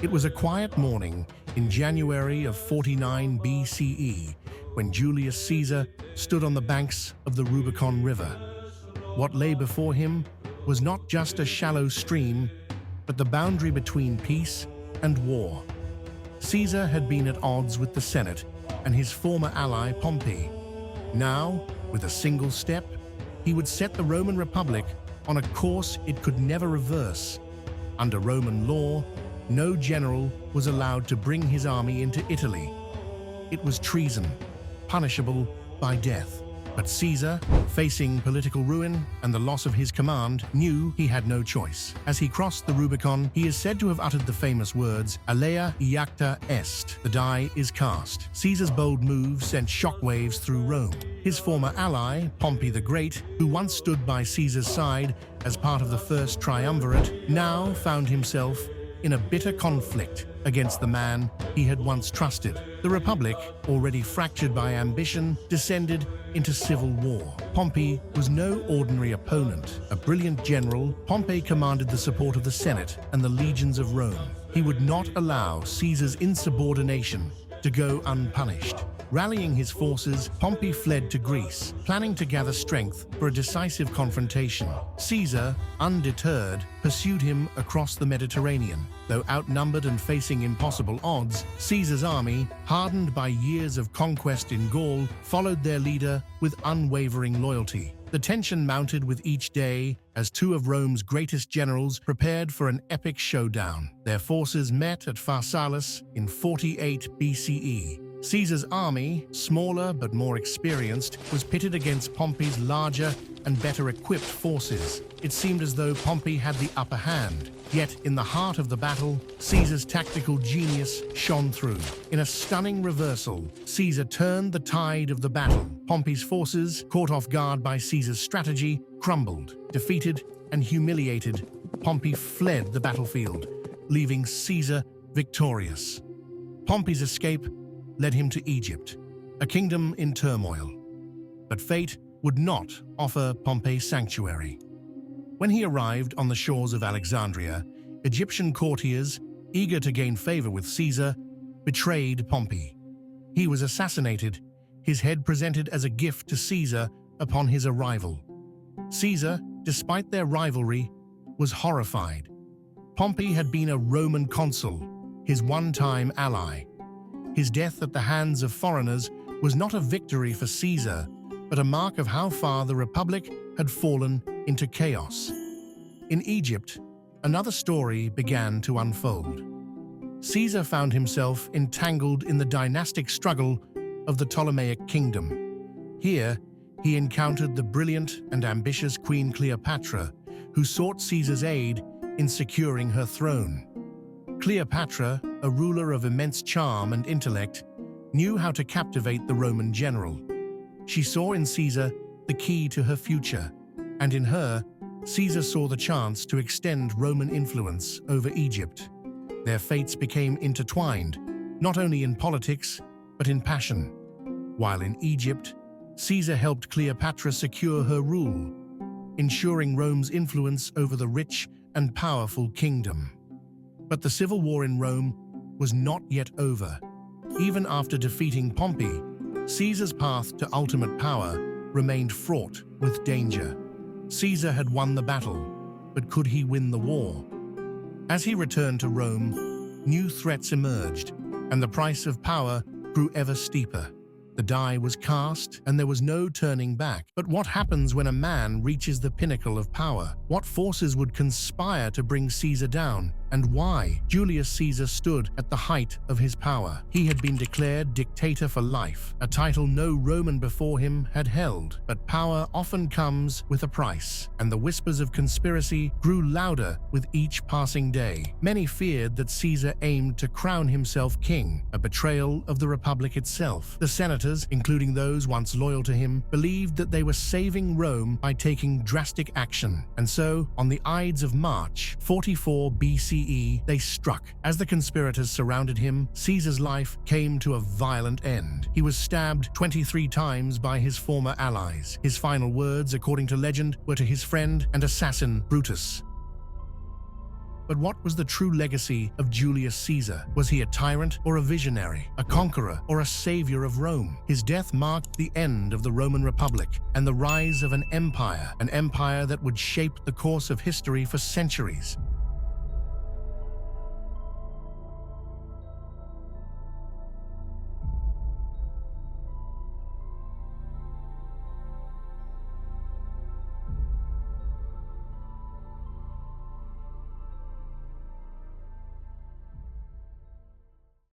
It was a quiet morning in January of 49 BCE when Julius Caesar stood on the banks of the Rubicon River. What lay before him was not just a shallow stream, but the boundary between peace and war. Caesar had been at odds with the Senate and his former ally Pompey. Now, with a single step, he would set the Roman Republic on a course it could never reverse. Under Roman law, no general was allowed to bring his army into Italy. It was treason, punishable by death. But Caesar, facing political ruin and the loss of his command, knew he had no choice. As he crossed the Rubicon, he is said to have uttered the famous words, "Alea iacta est," the die is cast. Caesar's bold move sent shockwaves through Rome. His former ally, Pompey the Great, who once stood by Caesar's side as part of the first triumvirate, now found himself in a bitter conflict against the man he had once trusted. The Republic, already fractured by ambition, descended into civil war. Pompey was no ordinary opponent. A brilliant general, Pompey commanded the support of the Senate and the legions of Rome. He would not allow Caesar's insubordination to go unpunished. Rallying his forces, Pompey fled to Greece, planning to gather strength for a decisive confrontation. Caesar, undeterred, pursued him across the Mediterranean. Though outnumbered and facing impossible odds, Caesar's army, hardened by years of conquest in Gaul, followed their leader with unwavering loyalty. The tension mounted with each day as two of Rome's greatest generals prepared for an epic showdown. Their forces met at Pharsalus in 48 BCE. Caesar's army, smaller but more experienced, was pitted against Pompey's larger and better equipped forces. It seemed as though Pompey had the upper hand. Yet, in the heart of the battle, Caesar's tactical genius shone through. In a stunning reversal, Caesar turned the tide of the battle. Pompey's forces, caught off guard by Caesar's strategy, crumbled. Defeated and humiliated, Pompey fled the battlefield, leaving Caesar victorious. Pompey's escape led him to Egypt, a kingdom in turmoil. But fate would not offer Pompey sanctuary. When he arrived on the shores of Alexandria, Egyptian courtiers, eager to gain favor with Caesar, betrayed Pompey. He was assassinated, his head presented as a gift to Caesar upon his arrival. Caesar, despite their rivalry, was horrified. Pompey had been a Roman consul, his one-time ally. His death at the hands of foreigners was not a victory for Caesar, but a mark of how far the Republic had fallen into chaos. In Egypt, another story began to unfold. Caesar found himself entangled in the dynastic struggle of the Ptolemaic kingdom. Here, he encountered the brilliant and ambitious Queen Cleopatra, who sought Caesar's aid in securing her throne. Cleopatra, a ruler of immense charm and intellect, knew how to captivate the Roman general. She saw in Caesar the key to her future, and in her, Caesar saw the chance to extend Roman influence over Egypt. Their fates became intertwined, not only in politics, but in passion. While in Egypt, Caesar helped Cleopatra secure her rule, ensuring Rome's influence over the rich and powerful kingdom. But the civil war in Rome was not yet over. Even after defeating Pompey, Caesar's path to ultimate power remained fraught with danger. Caesar had won the battle, but could he win the war? As he returned to Rome, new threats emerged, and the price of power grew ever steeper. The die was cast, and there was no turning back. But what happens when a man reaches the pinnacle of power? What forces would conspire to bring Caesar down? And why? Julius Caesar stood at the height of his power. He had been declared dictator for life, a title no Roman before him had held. But power often comes with a price, and the whispers of conspiracy grew louder with each passing day. Many feared that Caesar aimed to crown himself king, a betrayal of the Republic itself. The senators, including those once loyal to him, believed that they were saving Rome by taking drastic action. And so, on the Ides of March, 44 BCE, they struck. As the conspirators surrounded him, Caesar's life came to a violent end. He was stabbed 23 times by his former allies. His final words, according to legend, were to his friend and assassin Brutus: But what was the true legacy of Julius Caesar? Was he a tyrant or a visionary, a conqueror or a savior of Rome? His death marked the end of the Roman Republic and the rise of an empire that would shape the course of history for centuries.